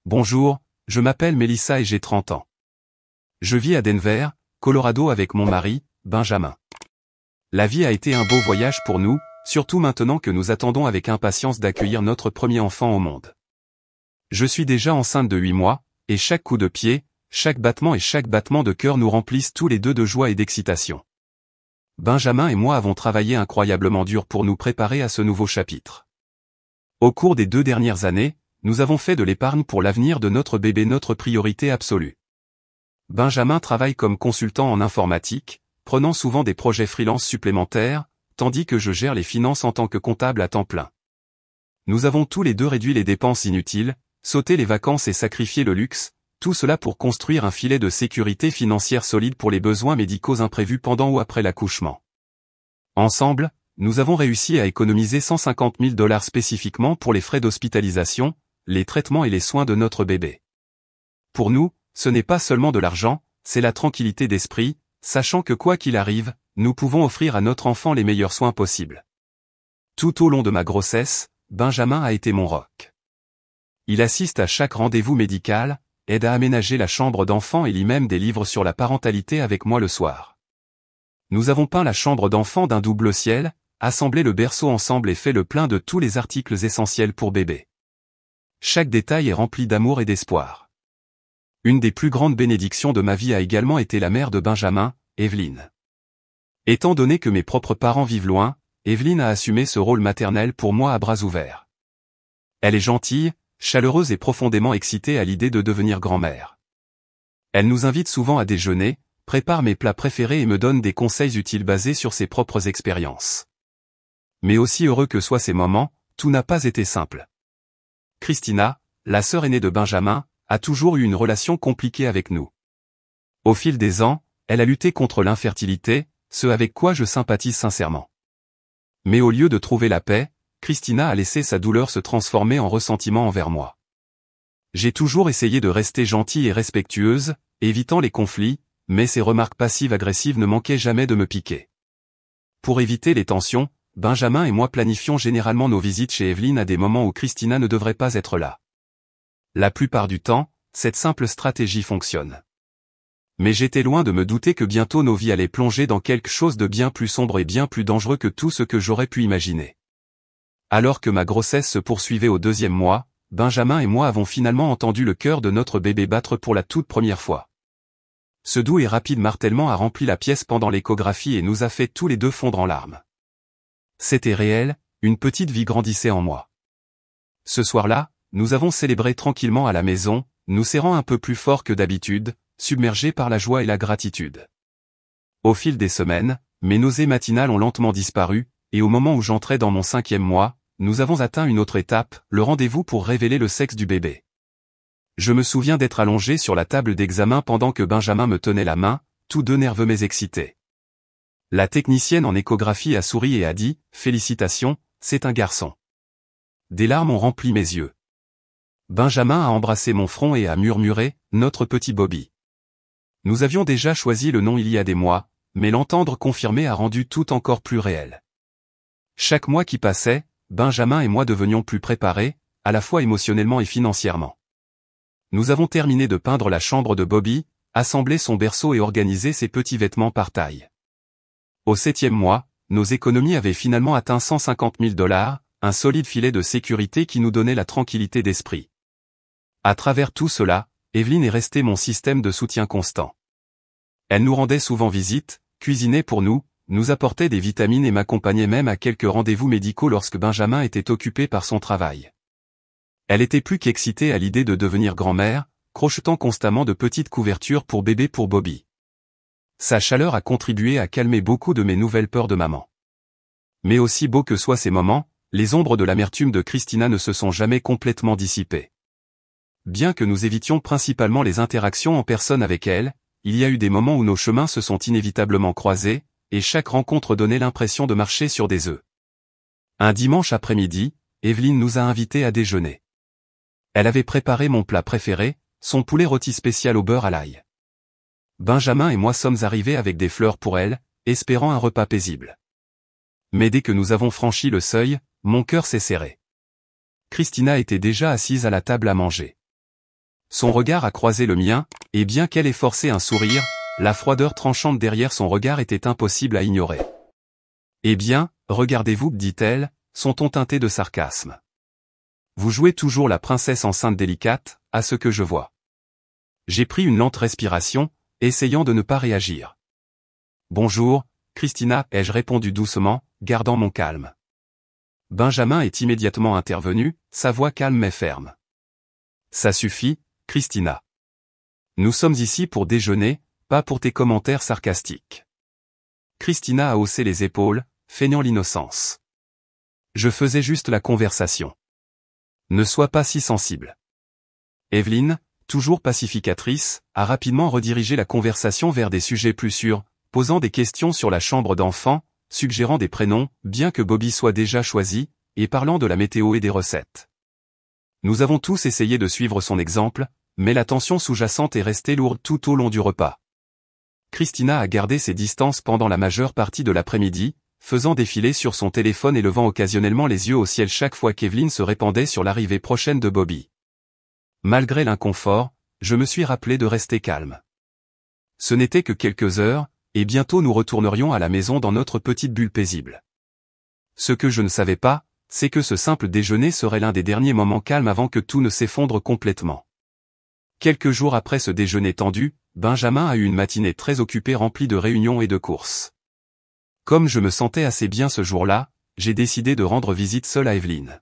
Bonjour, je m'appelle Mélissa et j'ai 30 ans. Je vis à Denver, Colorado avec mon mari, Benjamin. La vie a été un beau voyage pour nous, surtout maintenant que nous attendons avec impatience d'accueillir notre premier enfant au monde. Je suis déjà enceinte de 8 mois, et chaque coup de pied, chaque battement et chaque battement de cœur nous remplissent tous les deux de joie et d'excitation. Benjamin et moi avons travaillé incroyablement dur pour nous préparer à ce nouveau chapitre. Au cours des 2 dernières années, nous avons fait de l'épargne pour l'avenir de notre bébé notre priorité absolue. Benjamin travaille comme consultant en informatique, prenant souvent des projets freelance supplémentaires, tandis que je gère les finances en tant que comptable à temps plein. Nous avons tous les deux réduit les dépenses inutiles, sauté les vacances et sacrifié le luxe, tout cela pour construire un filet de sécurité financière solide pour les besoins médicaux imprévus pendant ou après l'accouchement. Ensemble, nous avons réussi à économiser $150 000 spécifiquement pour les frais d'hospitalisation, les traitements et les soins de notre bébé. Pour nous, ce n'est pas seulement de l'argent, c'est la tranquillité d'esprit, sachant que quoi qu'il arrive, nous pouvons offrir à notre enfant les meilleurs soins possibles. Tout au long de ma grossesse, Benjamin a été mon rock. Il assiste à chaque rendez-vous médical, aide à aménager la chambre d'enfant et lit même des livres sur la parentalité avec moi le soir. Nous avons peint la chambre d'enfant d'un double ciel, assemblé le berceau ensemble et fait le plein de tous les articles essentiels pour bébé. Chaque détail est rempli d'amour et d'espoir. Une des plus grandes bénédictions de ma vie a également été la mère de Benjamin, Evelyne. Étant donné que mes propres parents vivent loin, Evelyne a assumé ce rôle maternel pour moi à bras ouverts. Elle est gentille, chaleureuse et profondément excitée à l'idée de devenir grand-mère. Elle nous invite souvent à déjeuner, prépare mes plats préférés et me donne des conseils utiles basés sur ses propres expériences. Mais aussi heureux que soient ces moments, tout n'a pas été simple. Christina, la sœur aînée de Benjamin, a toujours eu une relation compliquée avec nous. Au fil des ans, elle a lutté contre l'infertilité, ce avec quoi je sympathise sincèrement. Mais au lieu de trouver la paix, Christina a laissé sa douleur se transformer en ressentiment envers moi. J'ai toujours essayé de rester gentille et respectueuse, évitant les conflits, mais ses remarques passives-agressives ne manquaient jamais de me piquer. Pour éviter les tensions, Benjamin et moi planifions généralement nos visites chez Evelyne à des moments où Christina ne devrait pas être là. La plupart du temps, cette simple stratégie fonctionne. Mais j'étais loin de me douter que bientôt nos vies allaient plonger dans quelque chose de bien plus sombre et bien plus dangereux que tout ce que j'aurais pu imaginer. Alors que ma grossesse se poursuivait au 2e mois, Benjamin et moi avons finalement entendu le cœur de notre bébé battre pour la toute première fois. Ce doux et rapide martèlement a rempli la pièce pendant l'échographie et nous a fait tous les deux fondre en larmes. C'était réel, une petite vie grandissait en moi. Ce soir-là, nous avons célébré tranquillement à la maison, nous serrant un peu plus fort que d'habitude, submergés par la joie et la gratitude. Au fil des semaines, mes nausées matinales ont lentement disparu, et au moment où j'entrais dans mon 5e mois, nous avons atteint une autre étape, le rendez-vous pour révéler le sexe du bébé. Je me souviens d'être allongé sur la table d'examen pendant que Benjamin me tenait la main, tous deux nerveux mais excités. La technicienne en échographie a souri et a dit « Félicitations, c'est un garçon ». Des larmes ont rempli mes yeux. Benjamin a embrassé mon front et a murmuré « Notre petit Bobby ». Nous avions déjà choisi le nom il y a des mois, mais l'entendre confirmer a rendu tout encore plus réel. Chaque mois qui passait, Benjamin et moi devenions plus préparés, à la fois émotionnellement et financièrement. Nous avons terminé de peindre la chambre de Bobby, assemblé son berceau et organisé ses petits vêtements par taille. Au 7e mois, nos économies avaient finalement atteint $150 000, un solide filet de sécurité qui nous donnait la tranquillité d'esprit. À travers tout cela, Evelyne est restée mon système de soutien constant. Elle nous rendait souvent visite, cuisinait pour nous, nous apportait des vitamines et m'accompagnait même à quelques rendez-vous médicaux lorsque Benjamin était occupé par son travail. Elle était plus qu'excitée à l'idée de devenir grand-mère, crochetant constamment de petites couvertures pour bébé pour Bobby. Sa chaleur a contribué à calmer beaucoup de mes nouvelles peurs de maman. Mais aussi beaux que soient ces moments, les ombres de l'amertume de Christina ne se sont jamais complètement dissipées. Bien que nous évitions principalement les interactions en personne avec elle, il y a eu des moments où nos chemins se sont inévitablement croisés, et chaque rencontre donnait l'impression de marcher sur des œufs. Un dimanche après-midi, Evelyne nous a invités à déjeuner. Elle avait préparé mon plat préféré, son poulet rôti spécial au beurre à l'ail. Benjamin et moi sommes arrivés avec des fleurs pour elle, espérant un repas paisible. Mais dès que nous avons franchi le seuil, mon cœur s'est serré. Christina était déjà assise à la table à manger. Son regard a croisé le mien, et bien qu'elle ait forcé un sourire, la froideur tranchante derrière son regard était impossible à ignorer. « Eh bien, regardez-vous, dit-elle, son ton teinté de sarcasme. Vous jouez toujours la princesse enceinte délicate, à ce que je vois. » J'ai pris une lente respiration, essayant de ne pas réagir. « Bonjour, Christina, ai-je répondu doucement, gardant mon calme. Benjamin est immédiatement intervenu, sa voix calme mais ferme. « Ça suffit, Christina. Nous sommes ici pour déjeuner, pas pour tes commentaires sarcastiques. » Christina a haussé les épaules, feignant l'innocence. « Je faisais juste la conversation. Ne sois pas si sensible. » Evelyne, toujours pacificatrice, a rapidement redirigé la conversation vers des sujets plus sûrs, posant des questions sur la chambre d'enfant, suggérant des prénoms, bien que Bobby soit déjà choisi, et parlant de la météo et des recettes. Nous avons tous essayé de suivre son exemple, mais la tension sous-jacente est restée lourde tout au long du repas. Christina a gardé ses distances pendant la majeure partie de l'après-midi, faisant défiler sur son téléphone et levant occasionnellement les yeux au ciel chaque fois qu'Evelyne se répandait sur l'arrivée prochaine de Bobby. Malgré l'inconfort, je me suis rappelé de rester calme. Ce n'était que quelques heures, et bientôt nous retournerions à la maison dans notre petite bulle paisible. Ce que je ne savais pas, c'est que ce simple déjeuner serait l'un des derniers moments calmes avant que tout ne s'effondre complètement. Quelques jours après ce déjeuner tendu, Benjamin a eu une matinée très occupée remplie de réunions et de courses. Comme je me sentais assez bien ce jour-là, j'ai décidé de rendre visite seule à Evelyne.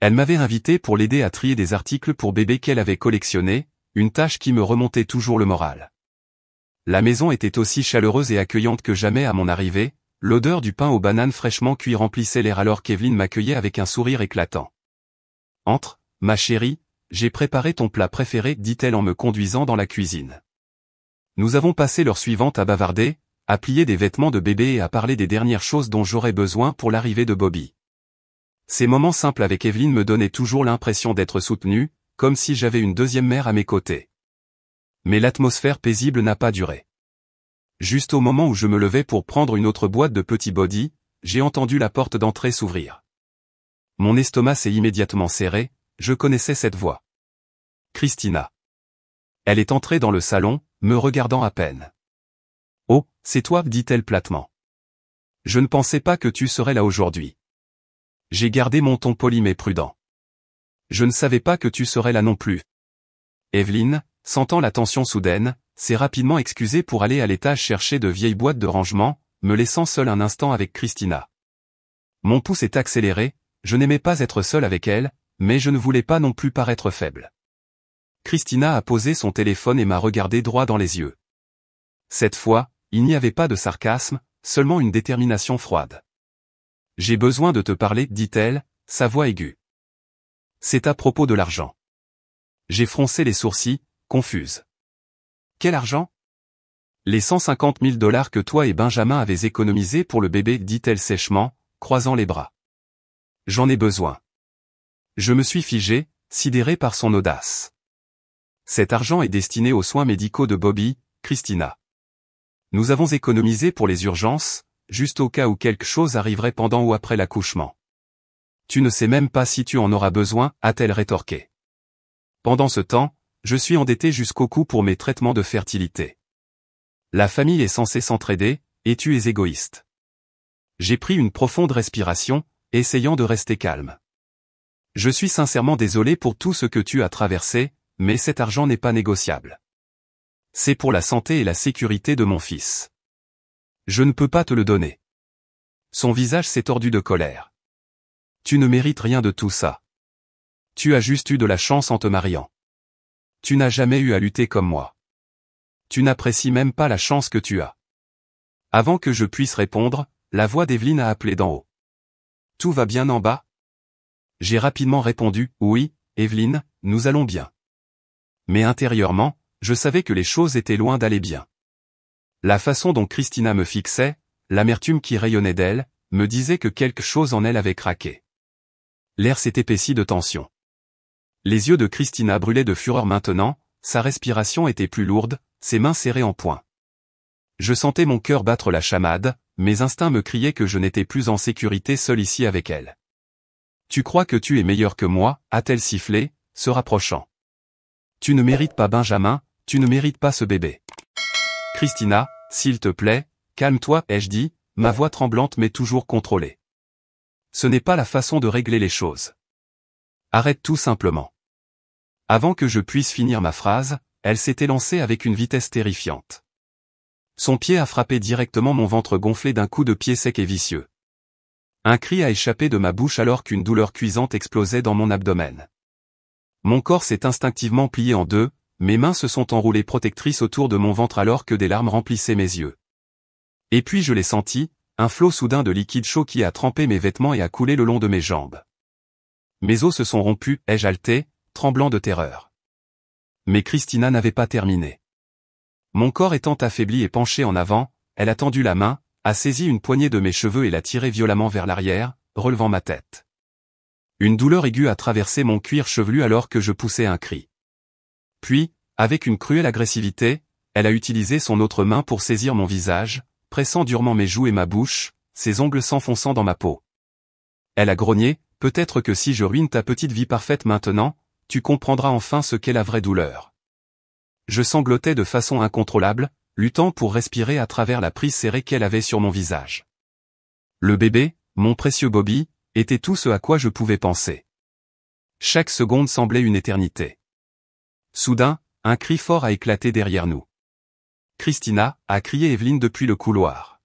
Elle m'avait invité pour l'aider à trier des articles pour bébé qu'elle avait collectionnés, une tâche qui me remontait toujours le moral. La maison était aussi chaleureuse et accueillante que jamais à mon arrivée, l'odeur du pain aux bananes fraîchement cuit remplissait l'air alors qu'Evelyne m'accueillait avec un sourire éclatant. « Entre, ma chérie, j'ai préparé ton plat préféré, dit-elle en me conduisant dans la cuisine. » Nous avons passé l'heure suivante à bavarder, à plier des vêtements de bébé et à parler des dernières choses dont j'aurais besoin pour l'arrivée de Bobby. Ces moments simples avec Evelyne me donnaient toujours l'impression d'être soutenu, comme si j'avais une deuxième mère à mes côtés. Mais l'atmosphère paisible n'a pas duré. Juste au moment où je me levais pour prendre une autre boîte de petits bodys, j'ai entendu la porte d'entrée s'ouvrir. Mon estomac s'est immédiatement serré, je connaissais cette voix. Christina. Elle est entrée dans le salon, me regardant à peine. « Oh, c'est toi, dit-elle platement. Je ne pensais pas que tu serais là aujourd'hui. » J'ai gardé mon ton poli mais prudent. « Je ne savais pas que tu serais là non plus. » Evelyne, sentant la tension soudaine, s'est rapidement excusée pour aller à l'étage chercher de vieilles boîtes de rangement, me laissant seul un instant avec Christina. Mon pouls s'est accéléré, je n'aimais pas être seul avec elle, mais je ne voulais pas non plus paraître faible. Christina a posé son téléphone et m'a regardé droit dans les yeux. Cette fois, il n'y avait pas de sarcasme, seulement une détermination froide. « J'ai besoin de te parler, dit-elle, sa voix aiguë. C'est à propos de l'argent. » J'ai froncé les sourcils, confuse. « Quel argent ? » Les 150 000 $ que toi et Benjamin avez économisés pour le bébé, dit-elle sèchement, croisant les bras. « J'en ai besoin. » Je me suis figé, sidéré par son audace. « Cet argent est destiné aux soins médicaux de Bobby, Christina. Nous avons économisé pour les urgences, juste au cas où quelque chose arriverait pendant ou après l'accouchement. Tu ne sais même pas si tu en auras besoin, a-t-elle rétorqué. Pendant ce temps, je suis endetté jusqu'au cou pour mes traitements de fertilité. La famille est censée s'entraider, et tu es égoïste. J'ai pris une profonde respiration, essayant de rester calme. Je suis sincèrement désolé pour tout ce que tu as traversé, mais cet argent n'est pas négociable. C'est pour la santé et la sécurité de mon fils. Je ne peux pas te le donner. Son visage s'est tordu de colère. Tu ne mérites rien de tout ça. Tu as juste eu de la chance en te mariant. Tu n'as jamais eu à lutter comme moi. Tu n'apprécies même pas la chance que tu as. Avant que je puisse répondre, la voix d'Evelyne a appelé d'en haut. Tout va bien en bas? J'ai rapidement répondu, oui, Evelyne, nous allons bien. Mais intérieurement, je savais que les choses étaient loin d'aller bien. La façon dont Christina me fixait, l'amertume qui rayonnait d'elle, me disait que quelque chose en elle avait craqué. L'air s'est épaissi de tension. Les yeux de Christina brûlaient de fureur maintenant, sa respiration était plus lourde, ses mains serrées en poing. Je sentais mon cœur battre la chamade, mes instincts me criaient que je n'étais plus en sécurité seul ici avec elle. « Tu crois que tu es meilleur que moi ?» a-t-elle sifflé, se rapprochant. Tu ne mérites pas Benjamin, tu ne mérites pas ce bébé. Christina, s'il te plaît, calme-toi, ai-je dit, ma voix tremblante mais toujours contrôlée. Ce n'est pas la façon de régler les choses. Arrête tout simplement. Avant que je puisse finir ma phrase, elle s'est élancée avec une vitesse terrifiante. Son pied a frappé directement mon ventre gonflé d'un coup de pied sec et vicieux. Un cri a échappé de ma bouche alors qu'une douleur cuisante explosait dans mon abdomen. Mon corps s'est instinctivement plié en deux, mes mains se sont enroulées protectrices autour de mon ventre alors que des larmes remplissaient mes yeux. Et puis je l'ai senti, un flot soudain de liquide chaud qui a trempé mes vêtements et a coulé le long de mes jambes. Mes os se sont rompus, ai-je haleté, tremblant de terreur. Mais Christina n'avait pas terminé. Mon corps étant affaibli et penché en avant, elle a tendu la main, a saisi une poignée de mes cheveux et l'a tiré violemment vers l'arrière, relevant ma tête. Une douleur aiguë a traversé mon cuir chevelu alors que je poussais un cri. Puis, avec une cruelle agressivité, elle a utilisé son autre main pour saisir mon visage, pressant durement mes joues et ma bouche, ses ongles s'enfonçant dans ma peau. Elle a grogné, peut-être que si je ruine ta petite vie parfaite maintenant, tu comprendras enfin ce qu'est la vraie douleur. Je sanglotais de façon incontrôlable, luttant pour respirer à travers la prise serrée qu'elle avait sur mon visage. Le bébé, mon précieux Bobby, était tout ce à quoi je pouvais penser. Chaque seconde semblait une éternité. Soudain, un cri fort a éclaté derrière nous. Christina, a crié Evelyne depuis le couloir.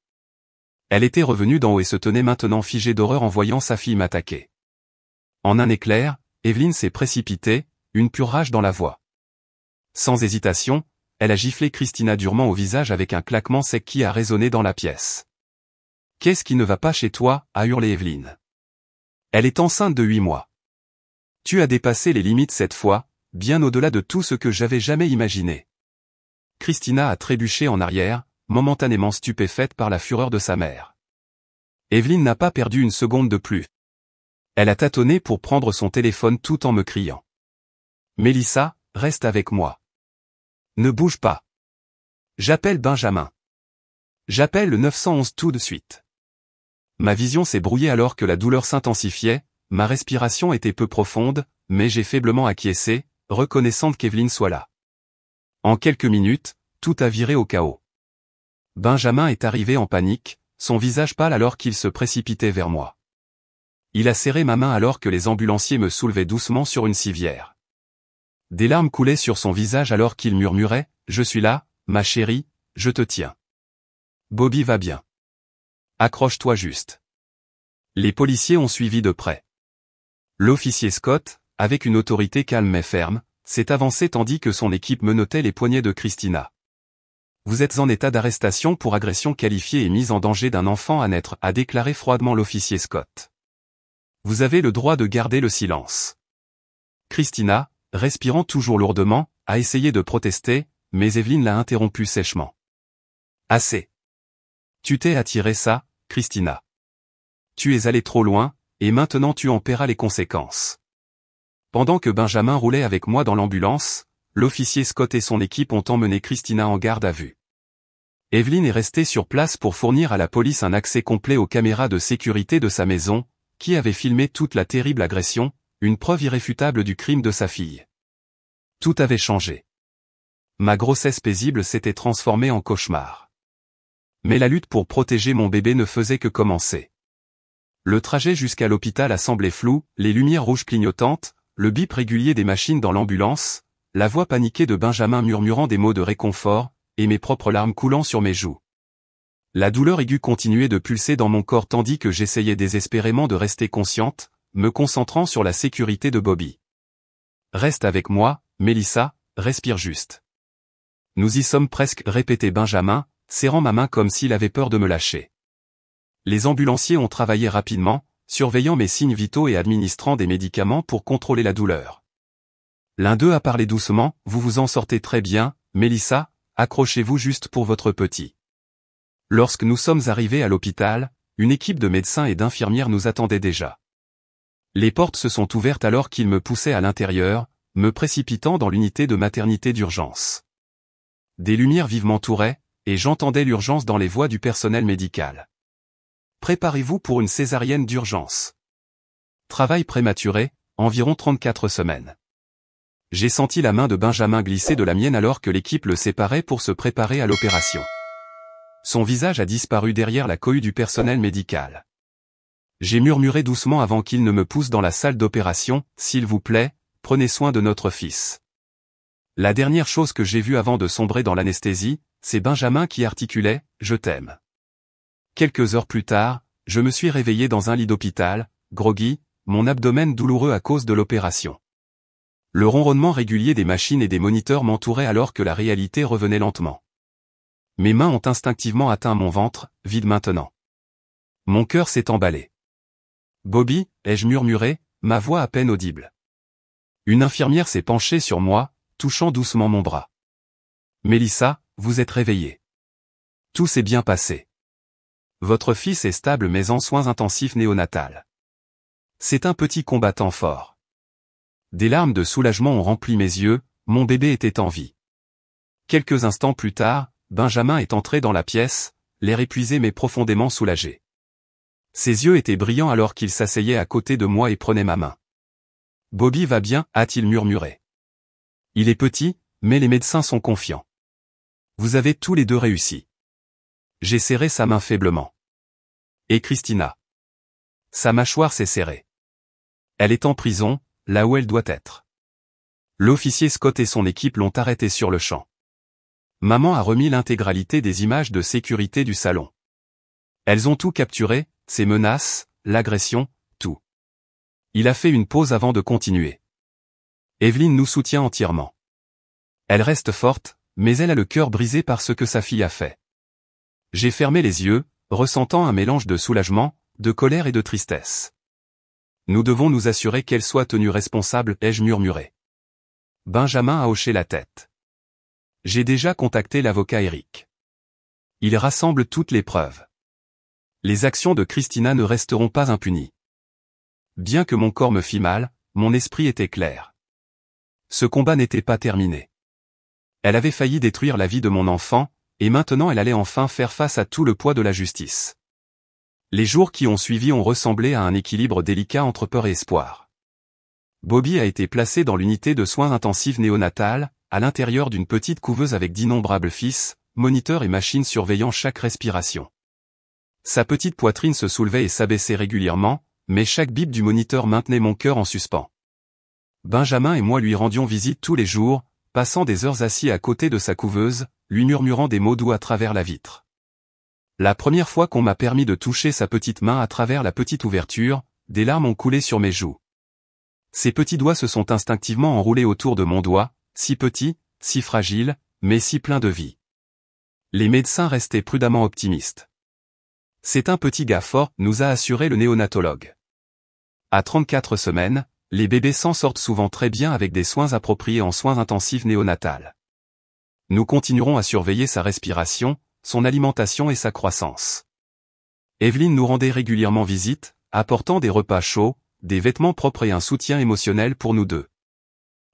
Elle était revenue d'en haut et se tenait maintenant figée d'horreur en voyant sa fille m'attaquer. En un éclair, Evelyne s'est précipitée, une pure rage dans la voix. Sans hésitation, elle a giflé Christina durement au visage avec un claquement sec qui a résonné dans la pièce. « Qu'est-ce qui ne va pas chez toi ?» a hurlé Evelyne. Elle est enceinte de 8 mois. Tu as dépassé les limites cette fois, bien au-delà de tout ce que j'avais jamais imaginé. Christina a trébuché en arrière, momentanément stupéfaite par la fureur de sa mère. Evelyne n'a pas perdu une seconde de plus. Elle a tâtonné pour prendre son téléphone tout en me criant. « Mélissa, reste avec moi. Ne bouge pas. J'appelle Benjamin. J'appelle le 911 tout de suite. » Ma vision s'est brouillée alors que la douleur s'intensifiait, ma respiration était peu profonde, mais j'ai faiblement acquiescé, reconnaissante qu'Evelyne soit là. En quelques minutes, tout a viré au chaos. Benjamin est arrivé en panique, son visage pâle alors qu'il se précipitait vers moi. Il a serré ma main alors que les ambulanciers me soulevaient doucement sur une civière. Des larmes coulaient sur son visage alors qu'il murmurait « Je suis là, ma chérie, je te tiens. Bobby va bien. Accroche-toi juste. » Les policiers ont suivi de près. L'officier Scott, avec une autorité calme mais ferme, s'est avancé tandis que son équipe menottait les poignets de Christina. « Vous êtes en état d'arrestation pour agression qualifiée et mise en danger d'un enfant à naître » a déclaré froidement l'officier Scott. « Vous avez le droit de garder le silence. » Christina, respirant toujours lourdement, a essayé de protester, mais Evelyne l'a interrompu sèchement. « Assez. Tu t'es attiré ça, Christina. Tu es allé trop loin, et maintenant tu en paieras les conséquences. » Pendant que Benjamin roulait avec moi dans l'ambulance, l'officier Scott et son équipe ont emmené Christina en garde à vue. Evelyne est restée sur place pour fournir à la police un accès complet aux caméras de sécurité de sa maison, qui avait filmé toute la terrible agression, une preuve irréfutable du crime de sa fille. Tout avait changé. Ma grossesse paisible s'était transformée en cauchemar. Mais la lutte pour protéger mon bébé ne faisait que commencer. Le trajet jusqu'à l'hôpital a semblé flou, les lumières rouges clignotantes, le bip régulier des machines dans l'ambulance, la voix paniquée de Benjamin murmurant des mots de réconfort, et mes propres larmes coulant sur mes joues. La douleur aiguë continuait de pulser dans mon corps tandis que j'essayais désespérément de rester consciente, me concentrant sur la sécurité de Bobby. « Reste avec moi, Mélissa, respire juste. »« Nous y sommes presque » répétait Benjamin, serrant ma main comme s'il avait peur de me lâcher. Les ambulanciers ont travaillé rapidement, surveillant mes signes vitaux et administrant des médicaments pour contrôler la douleur. L'un d'eux a parlé doucement, « Vous vous en sortez très bien, Mélissa, accrochez-vous juste pour votre petit. » Lorsque nous sommes arrivés à l'hôpital, une équipe de médecins et d'infirmières nous attendait déjà. Les portes se sont ouvertes alors qu'ils me poussaient à l'intérieur, me précipitant dans l'unité de maternité d'urgence. Des lumières vives m'entouraient, et j'entendais l'urgence dans les voix du personnel médical. Préparez-vous pour une césarienne d'urgence. Travail prématuré, environ 34 semaines. J'ai senti la main de Benjamin glisser de la mienne alors que l'équipe le séparait pour se préparer à l'opération. Son visage a disparu derrière la cohue du personnel médical. J'ai murmuré doucement avant qu'il ne me pousse dans la salle d'opération, « S'il vous plaît, prenez soin de notre fils. » La dernière chose que j'ai vue avant de sombrer dans l'anesthésie, c'est Benjamin qui articulait « Je t'aime ». Quelques heures plus tard, je me suis réveillé dans un lit d'hôpital, groggy, mon abdomen douloureux à cause de l'opération. Le ronronnement régulier des machines et des moniteurs m'entourait alors que la réalité revenait lentement. Mes mains ont instinctivement atteint mon ventre, vide maintenant. Mon cœur s'est emballé. « Bobby » ai-je murmuré, ma voix à peine audible. Une infirmière s'est penchée sur moi, touchant doucement mon bras. « Mélissa, vous êtes réveillée. Tout s'est bien passé. Votre fils est stable mais en soins intensifs néonatales. C'est un petit combattant fort. » Des larmes de soulagement ont rempli mes yeux, mon bébé était en vie. Quelques instants plus tard, Benjamin est entré dans la pièce, l'air épuisé mais profondément soulagé. Ses yeux étaient brillants alors qu'il s'asseyait à côté de moi et prenait ma main. « Bobby va bien » a-t-il murmuré. « Il est petit, mais les médecins sont confiants. Vous avez tous les deux réussi. » J'ai serré sa main faiblement. « Et Christina ?» Sa mâchoire s'est serrée. « Elle est en prison, là où elle doit être. » L'officier Scott et son équipe l'ont arrêté sur le champ. Maman a remis l'intégralité des images de sécurité du salon. Elles ont tout capturé, ses menaces, l'agression, tout. Il a fait une pause avant de continuer. Evelyne nous soutient entièrement. Elle reste forte, mais elle a le cœur brisé par ce que sa fille a fait. J'ai fermé les yeux, ressentant un mélange de soulagement, de colère et de tristesse. Nous devons nous assurer qu'elle soit tenue responsable, ai-je murmuré. Benjamin a hoché la tête. J'ai déjà contacté l'avocat Eric. Il rassemble toutes les preuves. Les actions de Christina ne resteront pas impunies. Bien que mon corps me fît mal, mon esprit était clair. Ce combat n'était pas terminé. Elle avait failli détruire la vie de mon enfant, et maintenant elle allait enfin faire face à tout le poids de la justice. Les jours qui ont suivi ont ressemblé à un équilibre délicat entre peur et espoir. Bobby a été placé dans l'unité de soins intensifs néonatales, à l'intérieur d'une petite couveuse avec d'innombrables fils, moniteurs et machines surveillant chaque respiration. Sa petite poitrine se soulevait et s'abaissait régulièrement, mais chaque bip du moniteur maintenait mon cœur en suspens. Benjamin et moi lui rendions visite tous les jours, passant des heures assis à côté de sa couveuse, lui murmurant des mots doux à travers la vitre. La première fois qu'on m'a permis de toucher sa petite main à travers la petite ouverture, des larmes ont coulé sur mes joues. Ses petits doigts se sont instinctivement enroulés autour de mon doigt, si petit, si fragile, mais si plein de vie. Les médecins restaient prudemment optimistes. C'est un petit gars fort, nous a assuré le néonatologue. À 34 semaines, les bébés s'en sortent souvent très bien avec des soins appropriés en soins intensifs néonatales. Nous continuerons à surveiller sa respiration, son alimentation et sa croissance. Evelyne nous rendait régulièrement visite, apportant des repas chauds, des vêtements propres et un soutien émotionnel pour nous deux.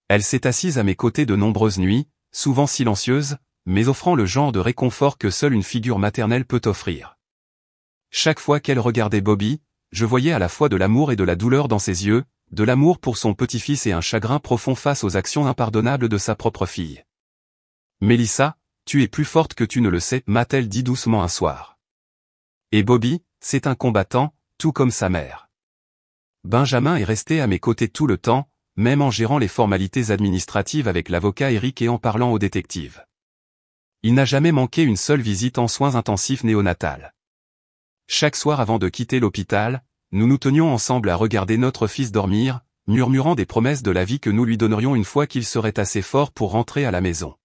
Elle s'est assise à mes côtés de nombreuses nuits, souvent silencieuse, mais offrant le genre de réconfort que seule une figure maternelle peut offrir. Chaque fois qu'elle regardait Bobby, je voyais à la fois de l'amour et de la douleur dans ses yeux, de l'amour pour son petit-fils et un chagrin profond face aux actions impardonnables de sa propre fille. « Mélissa, tu es plus forte que tu ne le sais » m'a-t-elle dit doucement un soir. Et Bobby, c'est un combattant, tout comme sa mère. Benjamin est resté à mes côtés tout le temps, même en gérant les formalités administratives avec l'avocat Eric et en parlant au détective. Il n'a jamais manqué une seule visite en soins intensifs néonatales. Chaque soir avant de quitter l'hôpital, nous nous tenions ensemble à regarder notre fils dormir, murmurant des promesses de la vie que nous lui donnerions une fois qu'il serait assez fort pour rentrer à la maison.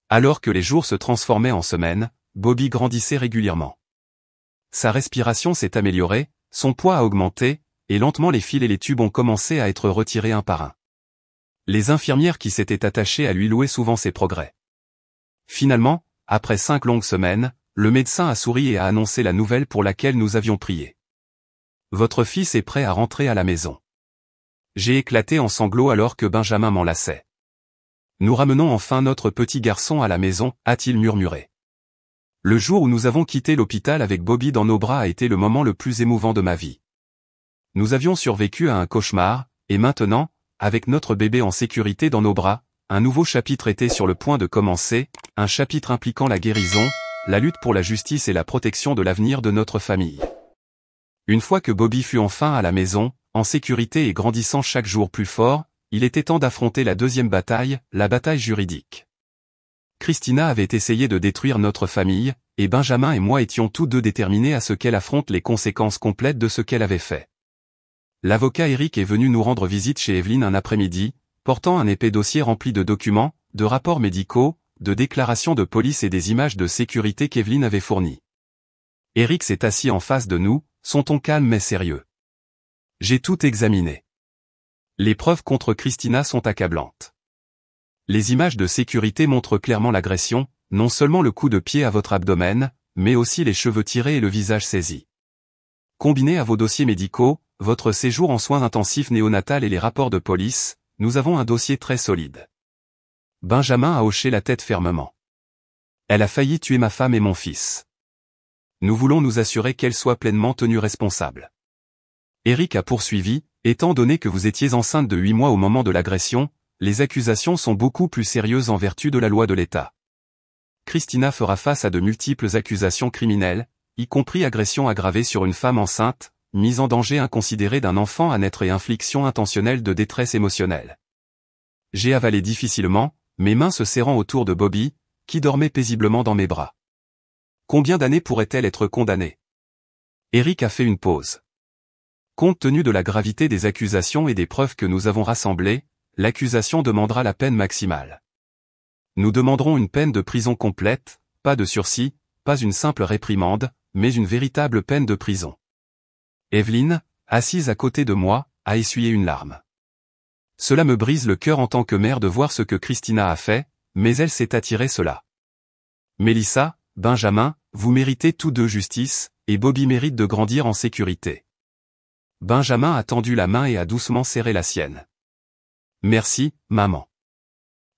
Alors que les jours se transformaient en semaines, Bobby grandissait régulièrement. Sa respiration s'est améliorée, son poids a augmenté, et lentement les fils et les tubes ont commencé à être retirés un par un. Les infirmières qui s'étaient attachées à lui louaient souvent ses progrès. Finalement, après 5 longues semaines, le médecin a souri et a annoncé la nouvelle pour laquelle nous avions prié. « Votre fils est prêt à rentrer à la maison. » J'ai éclaté en sanglots alors que Benjamin m'enlaçait. « Nous ramenons enfin notre petit garçon à la maison » a-t-il murmuré. Le jour où nous avons quitté l'hôpital avec Bobby dans nos bras a été le moment le plus émouvant de ma vie. Nous avions survécu à un cauchemar, et maintenant, avec notre bébé en sécurité dans nos bras, un nouveau chapitre était sur le point de commencer, un chapitre impliquant la guérison, la lutte pour la justice et la protection de l'avenir de notre famille. Une fois que Bobby fut enfin à la maison, en sécurité et grandissant chaque jour plus fort, il était temps d'affronter la deuxième bataille, la bataille juridique. Christina avait essayé de détruire notre famille, et Benjamin et moi étions tous deux déterminés à ce qu'elle affronte les conséquences complètes de ce qu'elle avait fait. L'avocat Eric est venu nous rendre visite chez Evelyne un après-midi, portant un épais dossier rempli de documents, de rapports médicaux, de déclarations de police et des images de sécurité qu'Evelyne avait fournies. Eric s'est assis en face de nous, son ton calme mais sérieux. J'ai tout examiné. Les preuves contre Christina sont accablantes. Les images de sécurité montrent clairement l'agression, non seulement le coup de pied à votre abdomen, mais aussi les cheveux tirés et le visage saisi. Combiné à vos dossiers médicaux, votre séjour en soins intensifs néonatal et les rapports de police, nous avons un dossier très solide. Benjamin a hoché la tête fermement. Elle a failli tuer ma femme et mon fils. Nous voulons nous assurer qu'elle soit pleinement tenue responsable. Eric a poursuivi, étant donné que vous étiez enceinte de 8 mois au moment de l'agression, les accusations sont beaucoup plus sérieuses en vertu de la loi de l'État. Christina fera face à de multiples accusations criminelles, y compris agression aggravée sur une femme enceinte, mise en danger inconsidérée d'un enfant à naître et infliction intentionnelle de détresse émotionnelle. J'ai avalé difficilement, mes mains se serrant autour de Bobby, qui dormait paisiblement dans mes bras. Combien d'années pourrait-elle être condamnée? Eric a fait une pause. Compte tenu de la gravité des accusations et des preuves que nous avons rassemblées, l'accusation demandera la peine maximale. Nous demanderons une peine de prison complète, pas de sursis, pas une simple réprimande, mais une véritable peine de prison. Evelyne, assise à côté de moi, a essuyé une larme. Cela me brise le cœur en tant que mère de voir ce que Christina a fait, mais elle s'est attirée cela. Mélissa, Benjamin, vous méritez tous deux justice, et Bobby mérite de grandir en sécurité. Benjamin a tendu la main et a doucement serré la sienne. Merci, maman.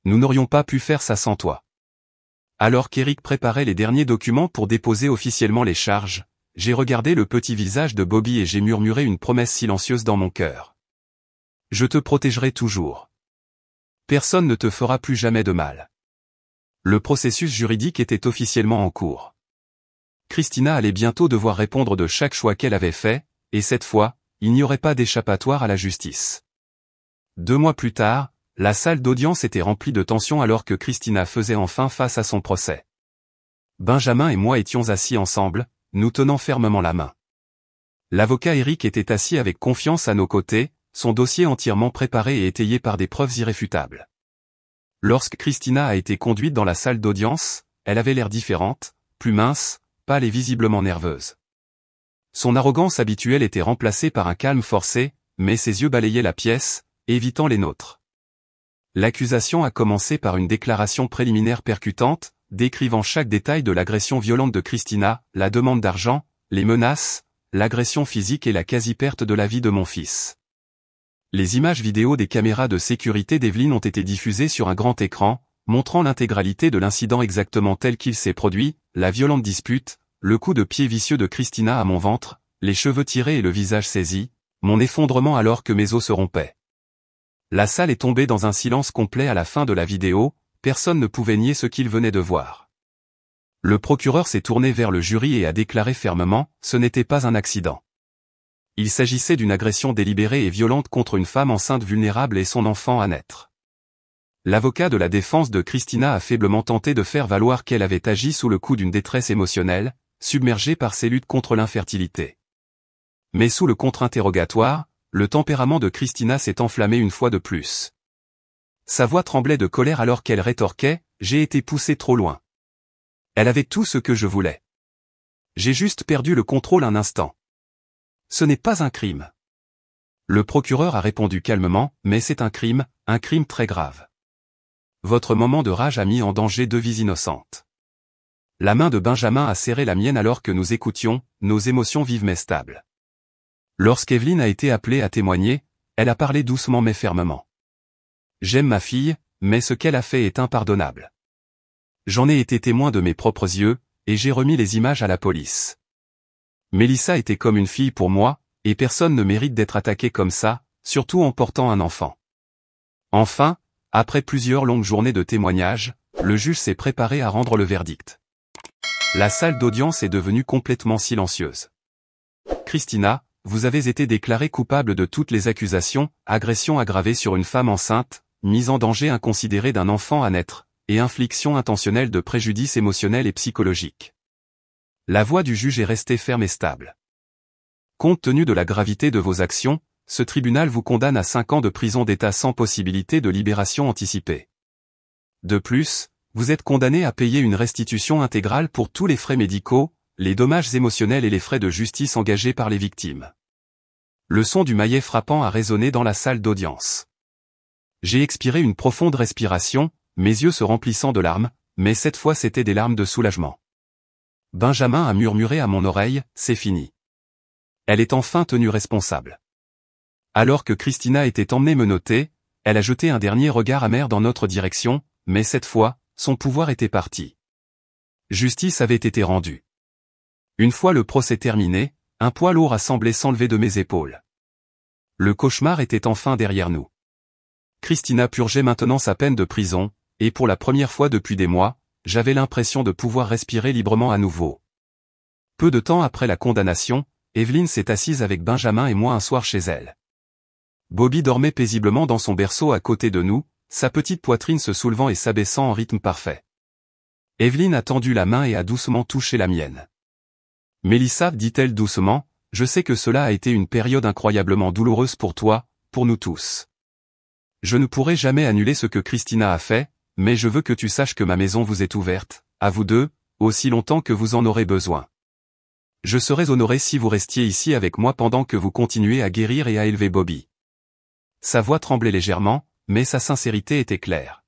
Nous n'aurions pas pu faire ça sans toi. Alors qu'Eric préparait les derniers documents pour déposer officiellement les charges, j'ai regardé le petit visage de Bobby et j'ai murmuré une promesse silencieuse dans mon cœur. Je te protégerai toujours. Personne ne te fera plus jamais de mal. Le processus juridique était officiellement en cours. Christina allait bientôt devoir répondre de chaque choix qu'elle avait fait, et cette fois, il n'y aurait pas d'échappatoire à la justice. 2 mois plus tard, la salle d'audience était remplie de tension alors que Christina faisait enfin face à son procès. Benjamin et moi étions assis ensemble, nous tenant fermement la main. L'avocat Eric était assis avec confiance à nos côtés, son dossier entièrement préparé et étayé par des preuves irréfutables. Lorsque Christina a été conduite dans la salle d'audience, elle avait l'air différente, plus mince, pâle et visiblement nerveuse. Son arrogance habituelle était remplacée par un calme forcé, mais ses yeux balayaient la pièce, évitant les nôtres. L'accusation a commencé par une déclaration préliminaire percutante, décrivant chaque détail de l'agression violente de Christina, la demande d'argent, les menaces, l'agression physique et la quasi-perte de la vie de mon fils. Les images vidéo des caméras de sécurité d'Evelyne ont été diffusées sur un grand écran, montrant l'intégralité de l'incident exactement tel qu'il s'est produit, la violente dispute, le coup de pied vicieux de Christina à mon ventre, les cheveux tirés et le visage saisi, mon effondrement alors que mes os se rompaient. La salle est tombée dans un silence complet à la fin de la vidéo, personne ne pouvait nier ce qu'il venait de voir. Le procureur s'est tourné vers le jury et a déclaré fermement, ce n'était pas un accident. Il s'agissait d'une agression délibérée et violente contre une femme enceinte vulnérable et son enfant à naître. L'avocat de la défense de Christina a faiblement tenté de faire valoir qu'elle avait agi sous le coup d'une détresse émotionnelle, submergée par ses luttes contre l'infertilité. Mais sous le contre-interrogatoire, le tempérament de Christina s'est enflammé une fois de plus. Sa voix tremblait de colère alors qu'elle rétorquait, « J'ai été poussée trop loin. Elle avait tout ce que je voulais. J'ai juste perdu le contrôle un instant. Ce n'est pas un crime. » Le procureur a répondu calmement, « Mais c'est un crime très grave. Votre moment de rage a mis en danger 2 vies innocentes. » La main de Benjamin a serré la mienne alors que nous écoutions, nos émotions vives mais stables. Lorsqu'Evelyne a été appelée à témoigner, elle a parlé doucement mais fermement. J'aime ma fille, mais ce qu'elle a fait est impardonnable. J'en ai été témoin de mes propres yeux, et j'ai remis les images à la police. Mélissa était comme une fille pour moi, et personne ne mérite d'être attaqué comme ça, surtout en portant un enfant. Enfin, après plusieurs longues journées de témoignages, le juge s'est préparé à rendre le verdict. La salle d'audience est devenue complètement silencieuse. Christina, vous avez été déclarée coupable de toutes les accusations, agression aggravée sur une femme enceinte, mise en danger inconsidérée d'un enfant à naître, et infliction intentionnelle de préjudice émotionnel et psychologique. La voix du juge est restée ferme et stable. Compte tenu de la gravité de vos actions, ce tribunal vous condamne à 5 ans de prison d'État sans possibilité de libération anticipée. De plus, vous êtes condamné à payer une restitution intégrale pour tous les frais médicaux, les dommages émotionnels et les frais de justice engagés par les victimes. Le son du maillet frappant a résonné dans la salle d'audience. J'ai expiré une profonde respiration, mes yeux se remplissant de larmes, mais cette fois c'étaient des larmes de soulagement. Benjamin a murmuré à mon oreille, c'est fini. Elle est enfin tenue responsable. Alors que Christina était emmenée menottée, elle a jeté un dernier regard amer dans notre direction, mais cette fois, son pouvoir était parti. Justice avait été rendue. Une fois le procès terminé, un poids lourd a semblé s'enlever de mes épaules. Le cauchemar était enfin derrière nous. Christina purgeait maintenant sa peine de prison, et pour la première fois depuis des mois, j'avais l'impression de pouvoir respirer librement à nouveau. Peu de temps après la condamnation, Evelyne s'est assise avec Benjamin et moi un soir chez elle. Bobby dormait paisiblement dans son berceau à côté de nous, sa petite poitrine se soulevant et s'abaissant en rythme parfait. Evelyne a tendu la main et a doucement touché la mienne. « Mélissa, dit-elle doucement, je sais que cela a été une période incroyablement douloureuse pour toi, pour nous tous. Je ne pourrai jamais annuler ce que Christina a fait, mais je veux que tu saches que ma maison vous est ouverte, à vous deux, aussi longtemps que vous en aurez besoin. Je serais honoré si vous restiez ici avec moi pendant que vous continuez à guérir et à élever Bobby. » Sa voix tremblait légèrement, mais sa sincérité était claire.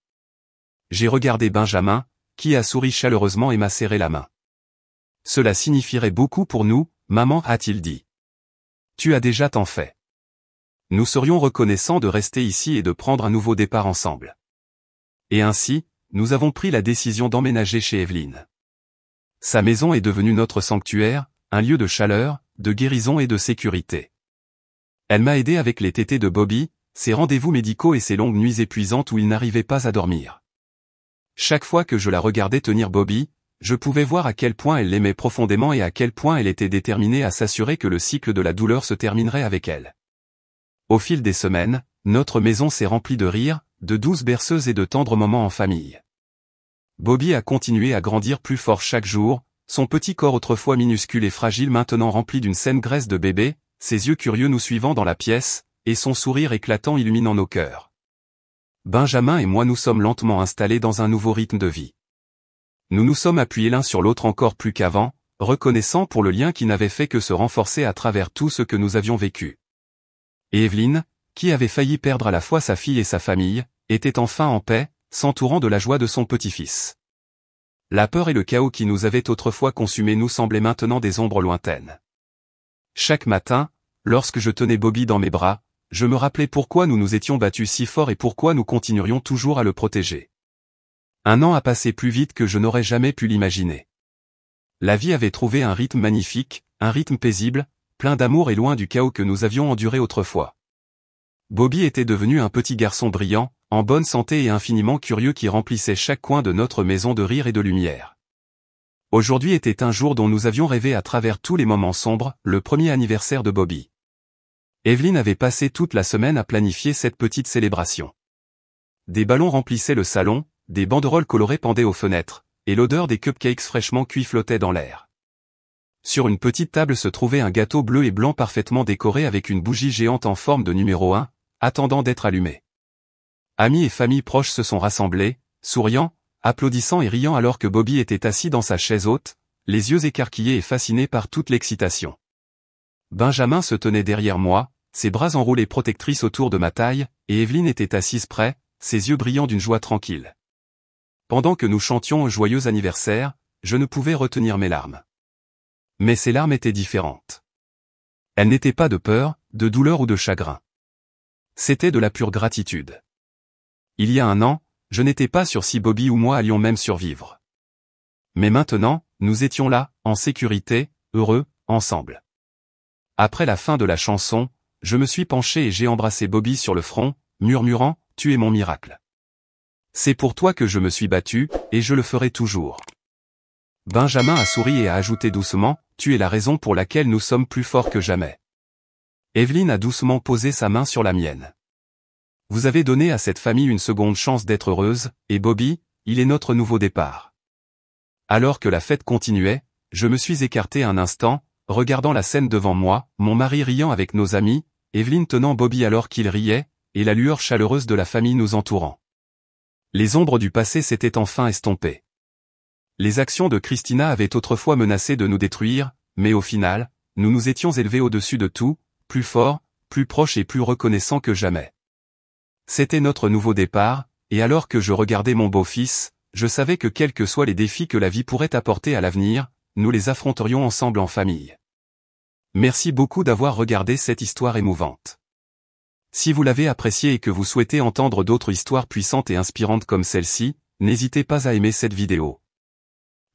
J'ai regardé Benjamin, qui a souri chaleureusement et m'a serré la main. « Cela signifierait beaucoup pour nous, maman, a-t-il dit. Tu as déjà tant fait. Nous serions reconnaissants de rester ici et de prendre un nouveau départ ensemble. » Et ainsi, nous avons pris la décision d'emménager chez Evelyne. Sa maison est devenue notre sanctuaire, un lieu de chaleur, de guérison et de sécurité. Elle m'a aidé avec les tétés de Bobby, ses rendez-vous médicaux et ses longues nuits épuisantes où il n'arrivait pas à dormir. Chaque fois que je la regardais tenir Bobby, je pouvais voir à quel point elle l'aimait profondément et à quel point elle était déterminée à s'assurer que le cycle de la douleur se terminerait avec elle. Au fil des semaines, notre maison s'est remplie de rires, de douces berceuses et de tendres moments en famille. Bobby a continué à grandir plus fort chaque jour, son petit corps autrefois minuscule et fragile maintenant rempli d'une saine graisse de bébé, ses yeux curieux nous suivant dans la pièce, et son sourire éclatant illuminant nos cœurs. Benjamin et moi nous sommes lentement installés dans un nouveau rythme de vie. Nous nous sommes appuyés l'un sur l'autre encore plus qu'avant, reconnaissants pour le lien qui n'avait fait que se renforcer à travers tout ce que nous avions vécu. Et Evelyne, qui avait failli perdre à la fois sa fille et sa famille, était enfin en paix, s'entourant de la joie de son petit-fils. La peur et le chaos qui nous avaient autrefois consumés nous semblaient maintenant des ombres lointaines. Chaque matin, lorsque je tenais Bobby dans mes bras, je me rappelais pourquoi nous nous étions battus si fort et pourquoi nous continuerions toujours à le protéger. Un an a passé plus vite que je n'aurais jamais pu l'imaginer. La vie avait trouvé un rythme magnifique, un rythme paisible, plein d'amour et loin du chaos que nous avions enduré autrefois. Bobby était devenu un petit garçon brillant, en bonne santé et infiniment curieux qui remplissait chaque coin de notre maison de rire et de lumière. Aujourd'hui était un jour dont nous avions rêvé à travers tous les moments sombres, le premier anniversaire de Bobby. Evelyne avait passé toute la semaine à planifier cette petite célébration. Des ballons remplissaient le salon, des banderoles colorées pendaient aux fenêtres, et l'odeur des cupcakes fraîchement cuits flottait dans l'air. Sur une petite table se trouvait un gâteau bleu et blanc parfaitement décoré avec une bougie géante en forme de numéro 1, attendant d'être allumée. Amis et familles proches se sont rassemblés, souriant, applaudissant et riant alors que Bobby était assis dans sa chaise haute, les yeux écarquillés et fascinés par toute l'excitation. Benjamin se tenait derrière moi, ses bras enroulés protectrices autour de ma taille, et Evelyne était assise près, ses yeux brillants d'une joie tranquille. Pendant que nous chantions un joyeux anniversaire, je ne pouvais retenir mes larmes. Mais ces larmes étaient différentes. Elles n'étaient pas de peur, de douleur ou de chagrin. C'était de la pure gratitude. Il y a un an, je n'étais pas sûr si Bobby ou moi allions même survivre. Mais maintenant, nous étions là, en sécurité, heureux, ensemble. Après la fin de la chanson, je me suis penché et j'ai embrassé Bobby sur le front, murmurant « tu es mon miracle. C'est pour toi que je me suis battu, et je le ferai toujours. Benjamin a souri et a ajouté doucement, tu es la raison pour laquelle nous sommes plus forts que jamais. Evelyne a doucement posé sa main sur la mienne. Vous avez donné à cette famille une seconde chance d'être heureuse, et Bobby, il est notre nouveau départ. Alors que la fête continuait, je me suis écarté un instant, regardant la scène devant moi, mon mari riant avec nos amis, Evelyne tenant Bobby alors qu'il riait, et la lueur chaleureuse de la famille nous entourant. Les ombres du passé s'étaient enfin estompées. Les actions de Christina avaient autrefois menacé de nous détruire, mais au final, nous nous étions élevés au-dessus de tout, plus forts, plus proches et plus reconnaissants que jamais. C'était notre nouveau départ, et alors que je regardais mon beau-fils, je savais que quels que soient les défis que la vie pourrait apporter à l'avenir, nous les affronterions ensemble en famille. Merci beaucoup d'avoir regardé cette histoire émouvante. Si vous l'avez appréciée et que vous souhaitez entendre d'autres histoires puissantes et inspirantes comme celle-ci, n'hésitez pas à aimer cette vidéo.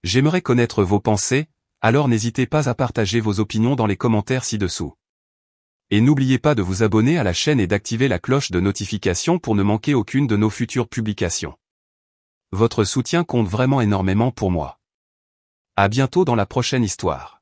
J'aimerais connaître vos pensées, alors n'hésitez pas à partager vos opinions dans les commentaires ci-dessous. Et n'oubliez pas de vous abonner à la chaîne et d'activer la cloche de notification pour ne manquer aucune de nos futures publications. Votre soutien compte vraiment énormément pour moi. À bientôt dans la prochaine histoire.